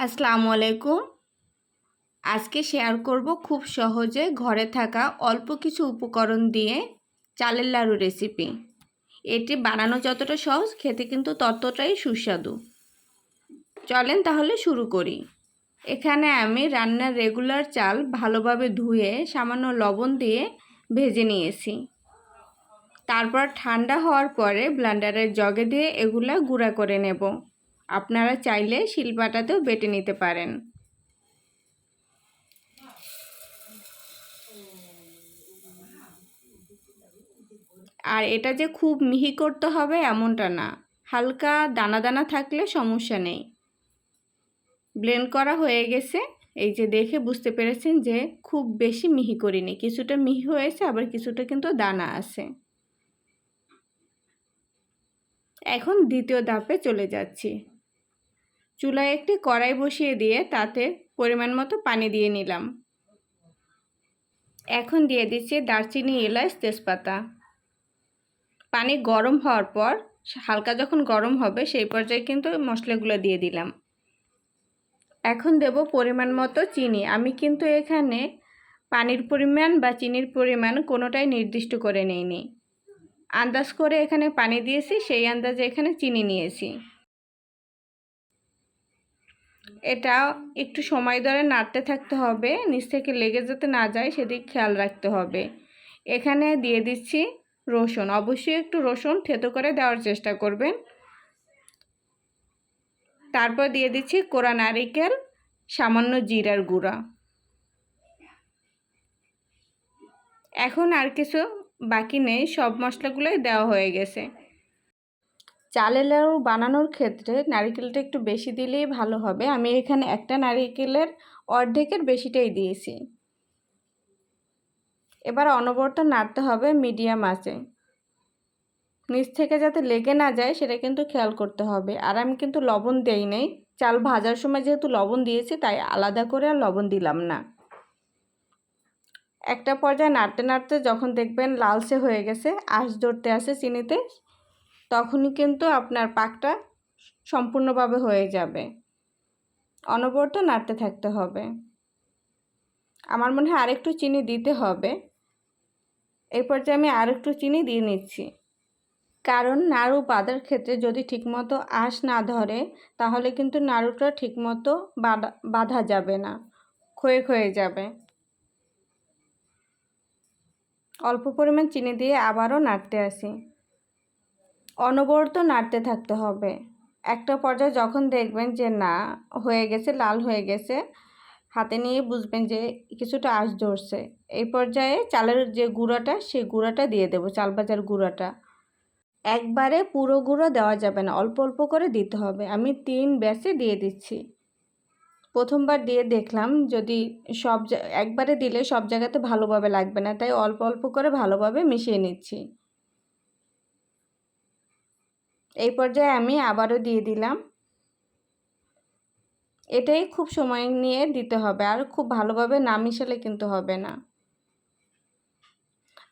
আসসালামু আলাইকুম। আজকে শেয়ার করব খুব সহজে ঘরে থাকা অল্প কিছু উপকরণ দিয়ে চালের লাড়ু রেসিপি। এটি বানানো যতটা সহজ, খেতে কিন্তু ততটাই সুস্বাদু। চলেন তাহলে শুরু করি। এখানে আমি রান্নার রেগুলার চাল ভালোভাবে ধুয়ে সামান্য লবণ দিয়ে ভেজে নিয়েছি। তারপর ঠান্ডা হওয়ার পরে ব্লেন্ডারের জগে দিয়ে এগুলা গুঁড়া করে নেব। আপনারা চাইলে শিলপাটাতেও বেটে নিতে পারেন। আর এটা যে খুব মিহি করতে হবে এমনটা না, হালকা দানা দানা থাকলে সমস্যা নেই। ব্লেন্ড করা হয়ে গেছে, এই যে দেখে বুঝতে পেরেছেন যে খুব বেশি মিহি করিনি, কিছুটা মিহি হয়েছে আবার কিছুটা কিন্তু দানা আছে। এখন দ্বিতীয় ধাপে চলে যাচ্ছি। চুলায় একটি কড়াই বসিয়ে দিয়ে তাতে পরিমাণ মতো পানি দিয়ে নিলাম। এখন দিয়ে দিচ্ছি দারচিনি, এলাচ, তেজপাতা। পানি গরম হওয়ার পর হালকা যখন গরম হবে সেই পর্যায়ে কিন্তু মশলাগুলো দিয়ে দিলাম। এখন দেব পরিমাণ মতো চিনি। আমি কিন্তু এখানে পানির পরিমাণ বা চিনির পরিমাণ কোনোটাই নির্দিষ্ট করে নিইনি, আন্দাজ করে এখানে পানি দিয়েছি, সেই আন্দাজে এখানে চিনি নিয়েছি। এটা একটু সময় ধরে নাড়তে থাকতে হবে, নিচ থেকে লেগে যেতে না যায় সেদিক খেয়াল রাখতে হবে। এখানে দিয়ে দিচ্ছি রসুন। অবশ্যই একটু রসুন থেতো করে দেওয়ার চেষ্টা করবেন। তারপর দিয়ে দিচ্ছি কোরা নারিকেল, সামান্য জিরার গুঁড়া। এখন আর কিছু বাকি নেই, সব মশলাগুলোই দেওয়া হয়ে গেছে। চালের লাড়ু বানানোর ক্ষেত্রে নারিকেলটা একটু বেশি দিলেই ভালো হবে। আমি এখানে একটা নারিকেলের অর্ধেকের বেশিটাই দিয়েছি। এবার অনবরত নাড়তে হবে মিডিয়াম আঁচে, নিচ থেকে যাতে লেগে না যায় সেটা কিন্তু খেয়াল করতে হবে। আর আমি কিন্তু লবণ দেই নাই, চাল ভাজার সময় যেহেতু লবণ দিয়েছি তাই আলাদা করে আর লবণ দিলাম না। একটা পর্যায়ে নাড়তে নাড়তে যখন দেখবেন লালচে হয়ে গেছে, আঁশ ধরতে আসে চিনিতে, তখনই কিন্তু আপনার পাকটা সম্পূর্ণভাবে হয়ে যাবে। অনবরত নাড়তে থাকতে হবে। আমার মনে হয় আরেকটু চিনি দিতে হবে। এই পর্যায়ে আমি আরেকটু চিনি দিয়ে নিচ্ছি, কারণ নাড়ু বাঁধার ক্ষেত্রে যদি ঠিকমতো আঁশ না ধরে তাহলে কিন্তু নাড়ুটা ঠিকমতো বাঁধা যাবে না, ক্ষয়ে ক্ষয়ে যাবে। অল্প পরিমাণ চিনি দিয়ে আবারও নাড়তে আসি। অনবরত নাড়তে থাকতে হবে। একটা পর্যায়ে যখন দেখবেন যে না হয়ে গেছে, লাল হয়ে গেছে, হাতে নিয়ে বুঝবেন যে কিছুটা আঁশ ধরছে, এই পর্যায়ে চালের যে গুঁড়াটা সেই গুঁড়াটা দিয়ে দেবো, চাল ভাজার গুঁড়াটা। একবারে পুরো গুঁড়ো দেওয়া যাবে না, অল্প অল্প করে দিতে হবে। আমি 3 ব্যাচে দিয়ে দিচ্ছি। প্রথমবার দিয়ে দেখলাম যদি একবারে দিলে সব জায়গাতে ভালোভাবে লাগবে না, তাই অল্প অল্প করে ভালোভাবে মিশিয়ে নিচ্ছি। এই পর্যায়ে আমি আবারও দিয়ে দিলাম। এটাই খুব সময় নিয়ে দিতে হবে, আর খুব ভালোভাবে না মিশালে কিন্তু হবে না।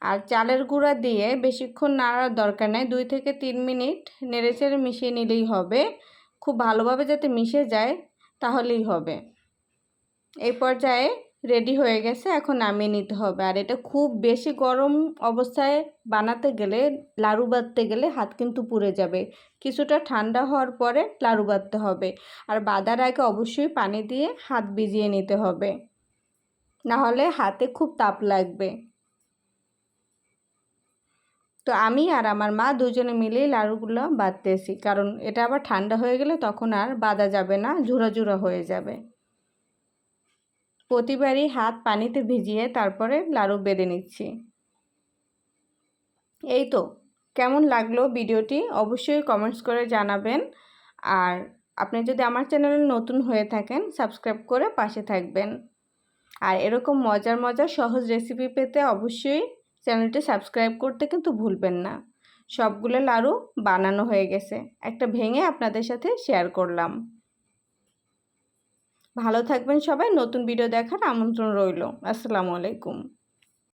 আর চালের গুঁড়া দিয়ে বেশিক্ষণ নাড়ার দরকার নেই, 2 থেকে 3 মিনিট নেড়েচেড়ে মিশিয়ে নিলেই হবে। খুব ভালোভাবে যাতে মিশে যায় তাহলেই হবে। এই পর্যায়ে রেডি হয়ে গেছে, এখন নামিয়ে নিতে হবে। আর এটা খুব বেশি গরম অবস্থায় বানাতে গেলে, লাড়ু বাঁধতে গেলে হাত কিন্তু পুড়ে যাবে। কিছুটা ঠান্ডা হওয়ার পরে লাড়ু বাঁধতে হবে। আর বাঁধার আগে অবশ্যই পানি দিয়ে হাত ভিজিয়ে নিতে হবে, না হলে হাতে খুব তাপ লাগবে। তো আমি আর আমার মা দুজনে মিলেই লাড়ুগুলো বাঁধতেছি, কারণ এটা আবার ঠান্ডা হয়ে গেলে তখন আর বাঁধা যাবে না, ঝুরা ঝুরা হয়ে যাবে। প্রতিবারই হাত পানিতে ভিজিয়ে তারপরে লাড়ু বেঁধে নিচ্ছি। এই তো, কেমন লাগলো ভিডিওটি অবশ্যই কমেন্টস করে জানাবেন। আর আপনি যদি আমার চ্যানেলে নতুন হয়ে থাকেন সাবস্ক্রাইব করে পাশে থাকবেন। আর এরকম মজার মজার সহজ রেসিপি পেতে অবশ্যই চ্যানেলটি সাবস্ক্রাইব করতে কিন্তু ভুলবেন না। সবগুলো লাড়ু বানানো হয়ে গেছে, একটা ভেঙে আপনাদের সাথে শেয়ার করলাম। ভালো থাকবেন সবাই, নতুন ভিডিও দেখার আমন্ত্রণ রইল। আসসালামু আলাইকুম।